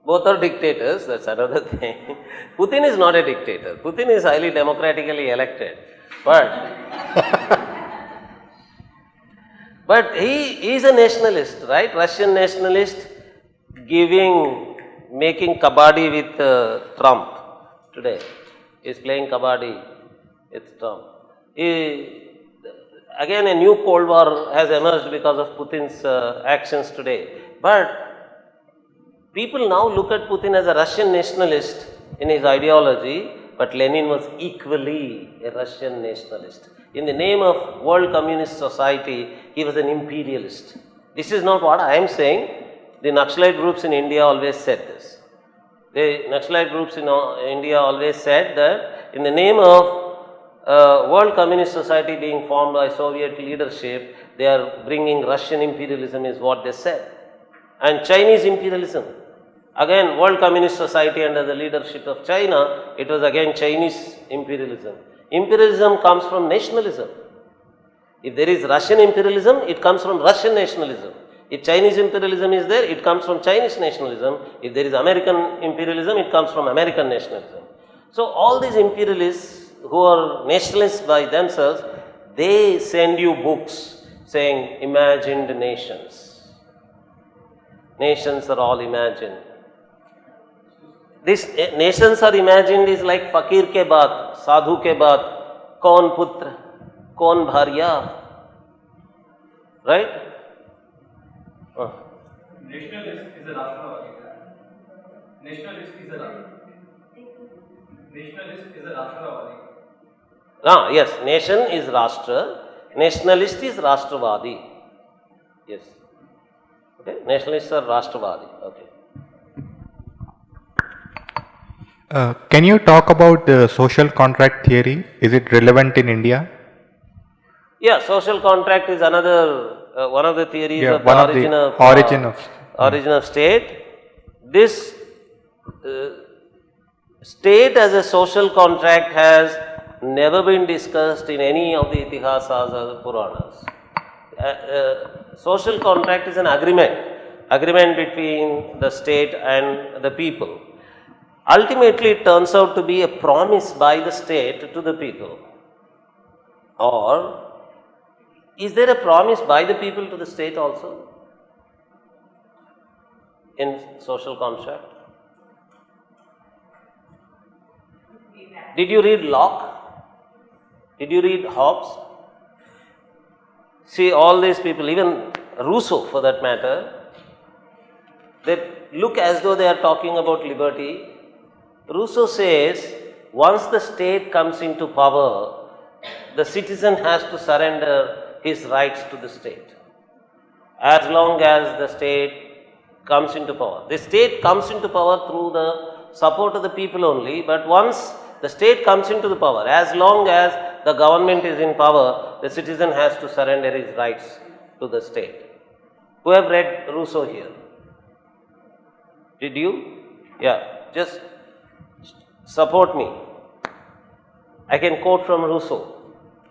Both are dictators, that's another thing. Putin is not a dictator. Putin is highly democratically elected. But he is a nationalist, right? Russian nationalist making kabaddi with Trump today. He is playing kabaddi with Trump. Again, a new Cold War has emerged because of Putin's actions today. But people now look at Putin as a Russian nationalist in his ideology, but Lenin was equally a Russian nationalist. In the name of World Communist Society, he was an imperialist. This is not what I am saying. The Naxalite groups in India always said this. The Naxalite groups in India always said that in the name of World Communist Society being formed by Soviet leadership, they are bringing Russian imperialism is what they said. And Chinese imperialism. Again, World Communist Society under the leadership of China, it was again Chinese imperialism. Imperialism comes from nationalism. If there is Russian imperialism, it comes from Russian nationalism. If Chinese imperialism is there, it comes from Chinese nationalism. If there is American imperialism, it comes from American nationalism. So all these imperialists who are nationalists by themselves, they send you books saying imagined nations. Nations are all imagined. This nations are imagined is like fakir ke baat, sadhu ke baat, kaun putra, kaun bharya, right? Nationalist is a Rashtravari. Nationalist is a Rashtravari. Yes, nation is Rashtra, nationalist is Rashtravadi. Yes. Okay, nationalists are Rashtravadi. Okay. Can you talk about the social contract theory? Is it relevant in India? Yeah, social contract is another one of the theories of one the origin of state. This state as a social contract has never been discussed in any of the Itihasas or the Puranas. Social contract is an agreement between the state and the people. Ultimately, it turns out to be a promise by the state to the people. Or is there a promise by the people to the state also in social contract? Did you read Locke? Did you read Hobbes? See, all these people, even Rousseau for that matter, they look as though they are talking about liberty. Rousseau says, once the state comes into power, the citizen has to surrender his rights to the state. As long as the state comes into power. The state comes into power through the support of the people only, but once the state comes into the power, as long as the government is in power, the citizen has to surrender his rights to the state. Who have read Rousseau here? Did you? Yeah, just support me. I can quote from Rousseau.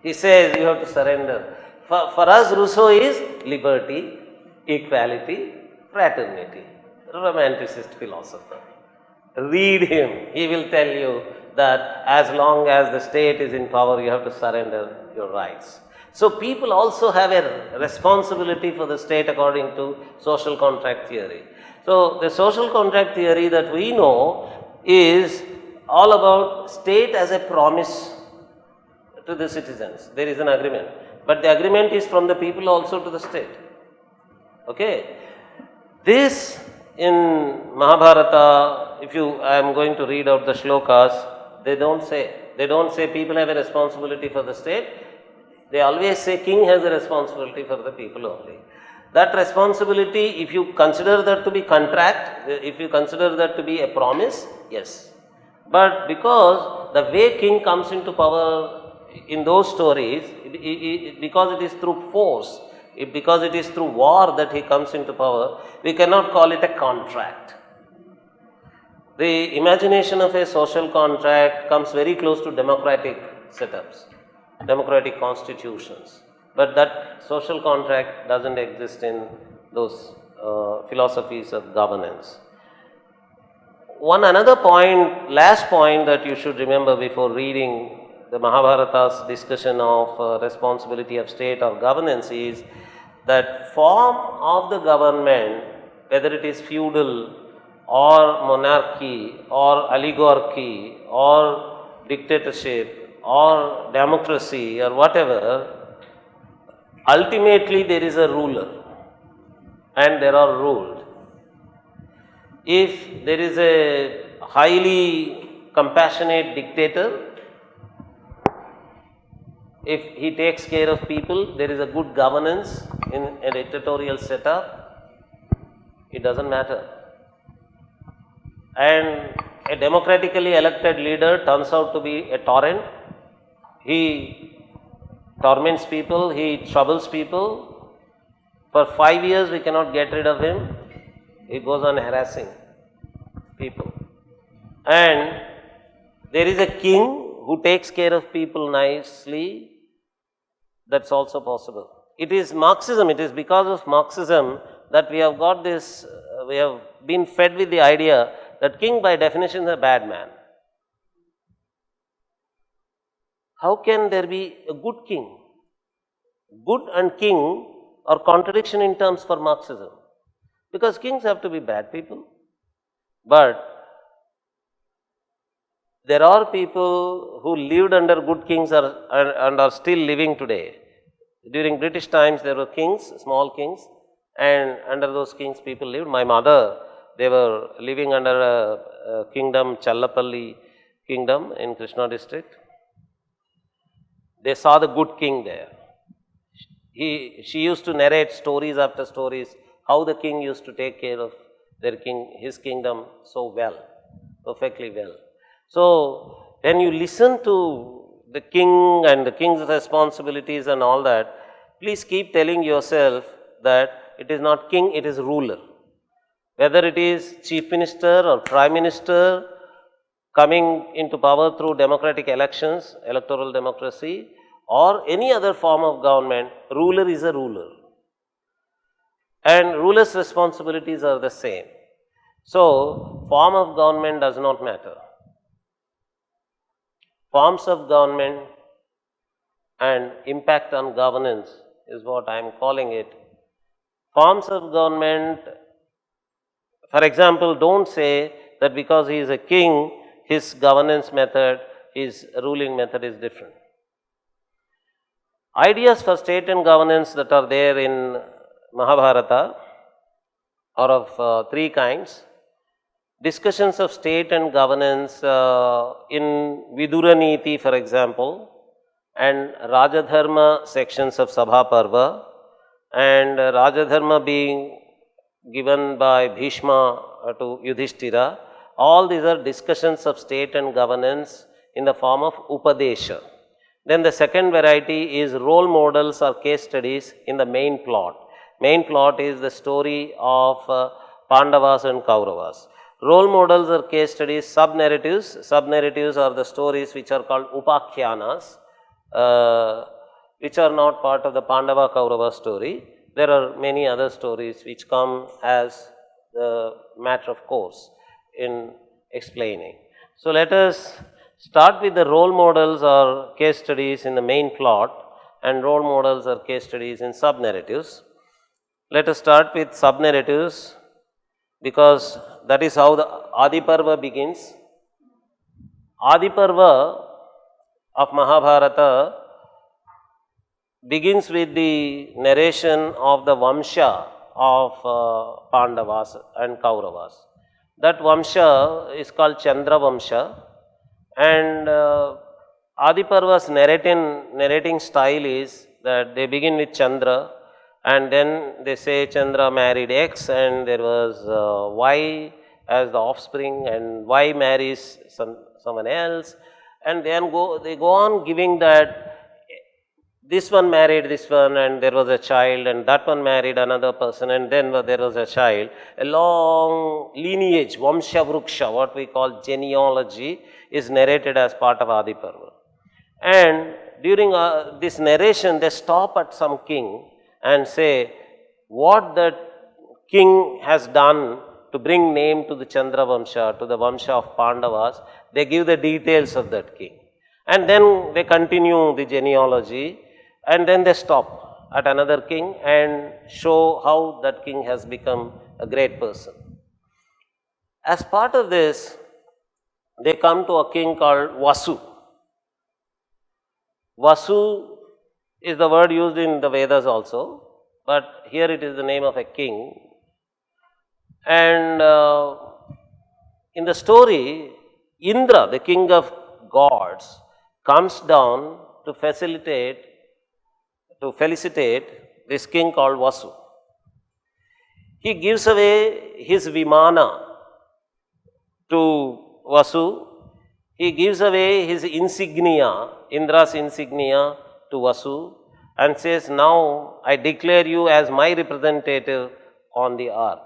He says you have to surrender. For us, Rousseau is liberty, equality, fraternity, romanticist philosopher. Read him. He will tell you that as long as the state is in power, you have to surrender your rights. So people also have a responsibility for the state according to social contract theory. So the social contract theory that we know is all about state as a promise to the citizens. There is an agreement. But the agreement is from the people also to the state. Okay. This in Mahabharata, I am going to read out the shlokas, they don't say people have a responsibility for the state. They always say king has a responsibility for the people only. That responsibility, if you consider that to be contract, if you consider that to be a promise, yes. But because the way king comes into power in those stories, because it is through force, because it is through war that he comes into power, we cannot call it a contract. The imagination of a social contract comes very close to democratic setups, democratic constitutions. But that social contract doesn't exist in those philosophies of governance. One another point, last point that you should remember before reading the Mahabharata's discussion of responsibility of state or governance is that form of the government, whether it is feudal or monarchy or oligarchy or dictatorship or democracy or whatever, ultimately there is a ruler and there are ruled. If there is a highly compassionate dictator, if he takes care of people, there is a good governance in a dictatorial setup, it doesn't matter. And a democratically elected leader turns out to be a torrent. He torments people, he troubles people. For 5 years we cannot get rid of him. He goes on harassing people. And there is a king who takes care of people nicely. That's also possible. It is Marxism, it is because of Marxism that we have got this, we have been fed with the idea that king by definition is a bad man. How can there be a good king? Good and king are contradiction in terms for Marxism. Because kings have to be bad people. But there are people who lived under good kings and are still living today. During British times there were kings, small kings, and under those kings people lived. My mother, they were living under a kingdom, Challapalli kingdom in Krishna district. They saw the good king there. She used to narrate stories after stories, how the king used to take care of his kingdom so well, perfectly well. So, when you listen to the king and the king's responsibilities and all that, please keep telling yourself that it is not king, it is ruler. Whether it is chief minister or prime minister coming into power through democratic elections, electoral democracy, or any other form of government, ruler is a ruler. And ruler's responsibilities are the same. So, form of government does not matter. Forms of government and impact on governance is what I am calling it. Forms of government, for example, don't say that because he is a king, his governance method, his ruling method is different. Ideas for state and governance that are there in Mahabharata are of three kinds. Discussions of state and governance in Vidura Niti, for example, and Rajadharma sections of Sabha Parva, and Rajadharma being given by Bhishma to Yudhishthira. All these are discussions of state and governance in the form of Upadesha. Then the second variety is role models or case studies in the main plot. Main plot is the story of Pandavas and Kauravas. Role models or case studies, sub-narratives. Sub-narratives are the stories which are called Upakhyanas, which are not part of the Pandava Kaurava story. There are many other stories which come as the matter of course in explaining. So, let us start with the role models or case studies in the main plot and role models or case studies in sub-narratives. Let us start with sub-narratives because that is how the Adi Parva begins. Adi Parva of Mahabharata begins with the narration of the Vamsha of Pandavas and Kauravas. That Vamsha is called Chandra Vamsha, and Adi Parva's narrating style is that they begin with Chandra and then they say Chandra married X and there was Y as the offspring and Y marries someone else, and then they go on giving that this one married this one and there was a child, and that one married another person and then there was a child. A long lineage, Vamsha Vruksha, what we call genealogy, is narrated as part of Adi Parva. And during this narration, they stop at some king and say what that king has done to bring name to the Chandra Vamsha, to the Vamsha of Pandavas. They give the details of that king. And then they continue the genealogy. And then they stop at another king and show how that king has become a great person. As part of this, they come to a king called Vasu. Vasu is the word used in the Vedas also, but here it is the name of a king. And in the story, Indra, the king of gods, comes down to felicitate this king called Vasu. He gives away his Vimana to Vasu. He gives away his insignia, Indra's insignia, to Vasu and says, now I declare you as my representative on the earth.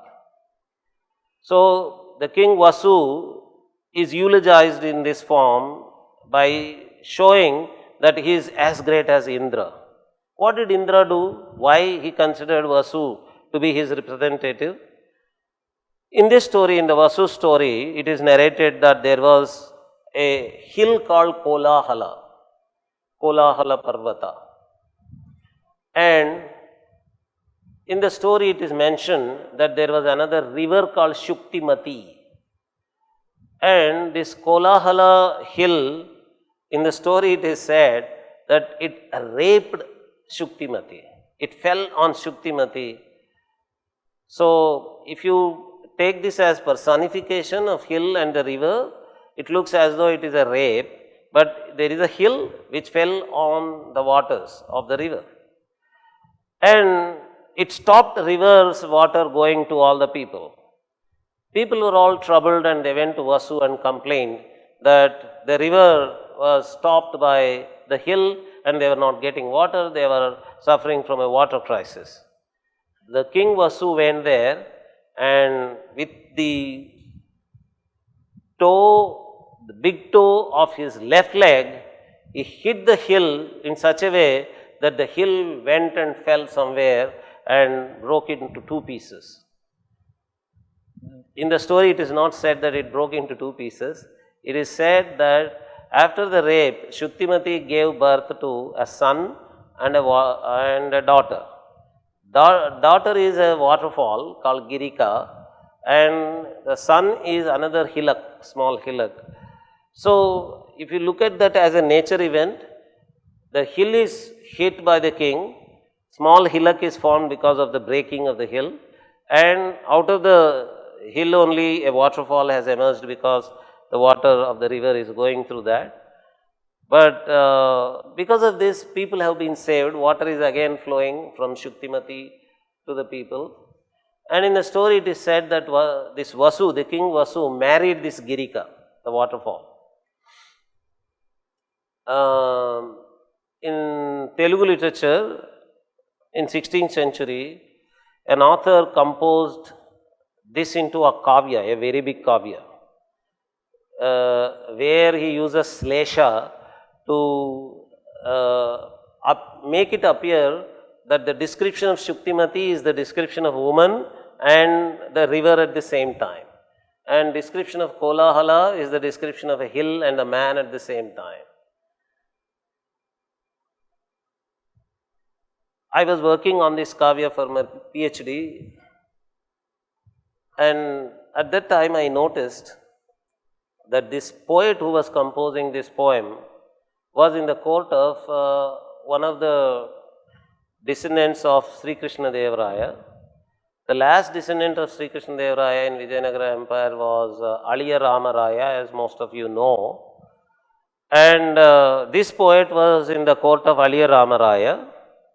So, the king Vasu is eulogized in this form by showing that he is as great as Indra. What did Indra do? Why he considered Vasu to be his representative? In this story, in the Vasu story, it is narrated that there was a hill called Kolahala Parvata. And in the story it is mentioned that there was another river called Shuktimati. And this Kolahala hill, in the story it is said that it raped Shuktimati. It fell on Shuktimati. So, if you take this as personification of hill and the river, it looks as though it is a rape, but there is a hill which fell on the waters of the river. And it stopped river's water going to all the people. People were all troubled and they went to Vasu and complained that the river was stopped by the hill and they were not getting water, they were suffering from a water crisis. The king Vasu went there and with the big toe of his left leg, he hit the hill in such a way that the hill went and fell somewhere and broke it into two pieces. In the story, it is not said that it broke into two pieces. It is said that after the rape, Shuktimati gave birth to a son and a daughter. Daughter is a waterfall called Girika, and the son is another hillock, small hillock. So, if you look at that as a nature event, the hill is hit by the king, small hillock is formed because of the breaking of the hill, and out of the hill only a waterfall has emerged because the water of the river is going through that. But because of this, people have been saved. Water is again flowing from Shuktimati to the people. And in the story it is said that this Vasu, the king Vasu, married this Girika, the waterfall. In Telugu literature, in 16th century, an author composed this into a kavya, a very big kavya, where he uses slesha to make it appear that the description of Shuktimati is the description of woman and the river at the same time. And description of Kolahala is the description of a hill and a man at the same time. I was working on this kavya for my PhD, and at that time I noticed that this poet who was composing this poem was in the court of one of the descendants of Sri Krishna Deva Raya. The last descendant of Sri Krishna Deva Raya in Vijayanagara Empire was Aliya Rama Raya, as most of you know. And this poet was in the court of Aliya Rama Raya.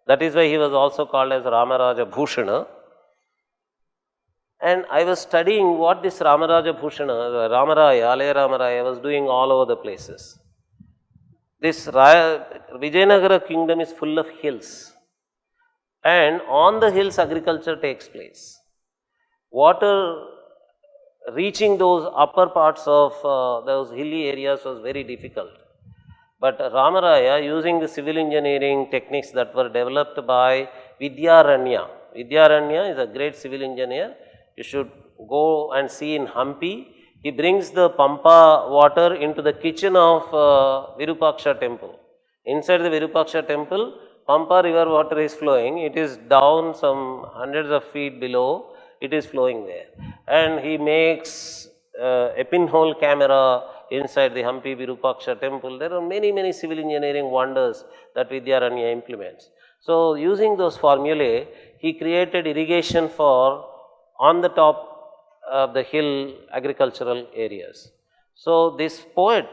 That is why he was also called as Ramaraja Bhushana. And I was studying what this Ramaraja Bhushana, Ramaraya, Aliya Ramaraya was doing all over the places. This Vijayanagara kingdom is full of hills, and on the hills agriculture takes place. Water reaching those upper parts of those hilly areas was very difficult. But Ramaraya, using the civil engineering techniques that were developed by Vidyaranya. Vidyaranya is a great civil engineer. You should go and see in Hampi. He brings the Pampa water into the kitchen of Virupaksha temple. Inside the Virupaksha temple, Pampa river water is flowing. It is down some hundreds of feet below. It is flowing there. And he makes a pinhole camera inside the Hampi Virupaksha temple. There are many civil engineering wonders that Vidyaranya implements. So, using those formulae, he created irrigation for on the top of the hill agricultural areas. So, this poet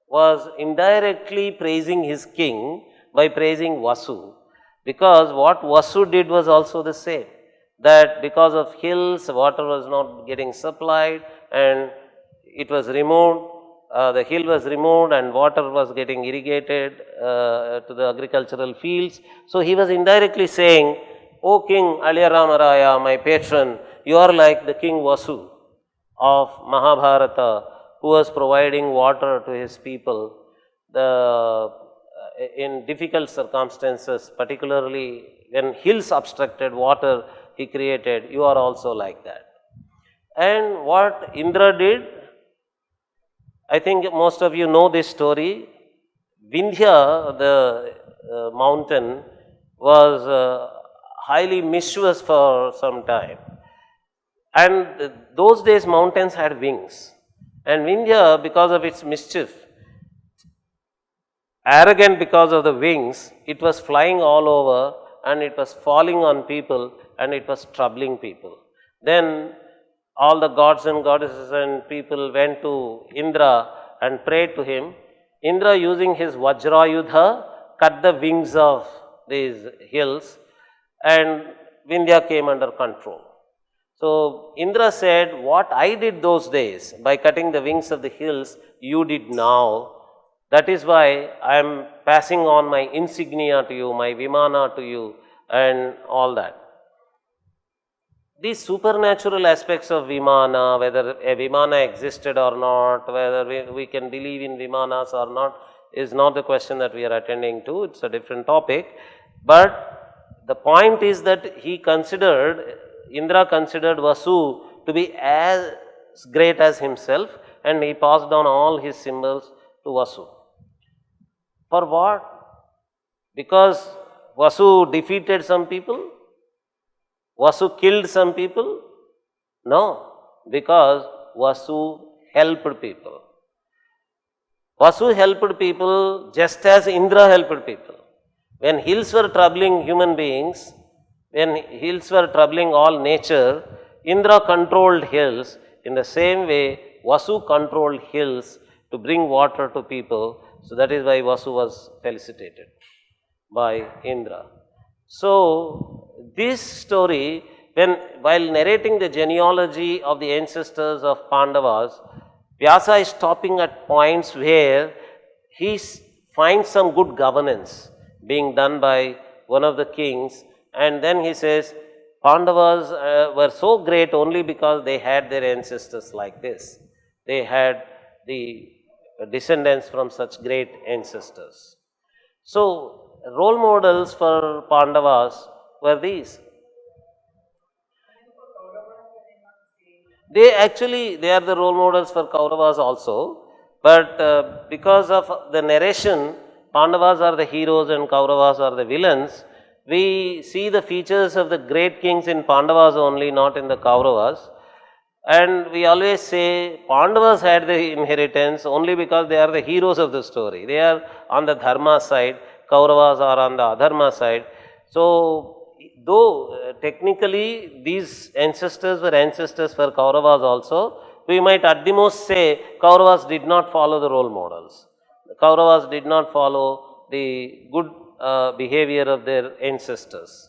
was indirectly praising his king by praising Vasu, because what Vasu did was also the same, that because of hills, water was not getting supplied and it was removed. The hill was removed and water was getting irrigated to the agricultural fields. So, he was indirectly saying, O King Aliya Ramaraya, my patron, you are like the King Vasu of Mahabharata, who was providing water to his people in difficult circumstances, particularly when hills obstructed water he created. You are also like that. And what Indra did, I think most of you know this story. Vindhya, the mountain, was highly mischievous for some time. And those days mountains had wings. And Vindhya, because of its mischief, arrogant because of the wings, it was flying all over and it was falling on people and it was troubling people. Then all the gods and goddesses and people went to Indra and prayed to him. Indra, using his Vajrayudha, cut the wings of these hills and Vindhya came under control. So, Indra said, what I did those days by cutting the wings of the hills, you did now. That is why I am passing on my insignia to you, my Vimana to you and all that. These supernatural aspects of Vimana, whether a Vimana existed or not, whether we can believe in Vimanas or not, is not the question that we are attending to. It's a different topic. But the point is that Indra considered Vasu to be as great as himself, and he passed down all his symbols to Vasu. For what? Because Vasu defeated some people? Vasu killed some people? No, because Vasu helped people. Vasu helped people just as Indra helped people. When hills were troubling human beings, when hills were troubling all nature, Indra controlled hills. In the same way, Vasu controlled hills to bring water to people. So, that is why Vasu was felicitated by Indra. So, this story while narrating the genealogy of the ancestors of Pandavas, Vyasa is stopping at points where he finds some good governance being done by one of the kings, and then he says, Pandavas were so great only because they had their ancestors like this. They had the descendants from such great ancestors. So, role models for Pandavas were these. They are the role models for Kauravas also, but because of the narration, Pandavas are the heroes and Kauravas are the villains. We see the features of the great kings in Pandavas only, not in the Kauravas. And we always say Pandavas had the inheritance only because they are the heroes of the story. They are on the Dharma side, Kauravas are on the Adharma side. So, though technically these ancestors were ancestors for Kauravas also, we might at the most say Kauravas did not follow the role models. The Kauravas did not follow the good behavior of their ancestors.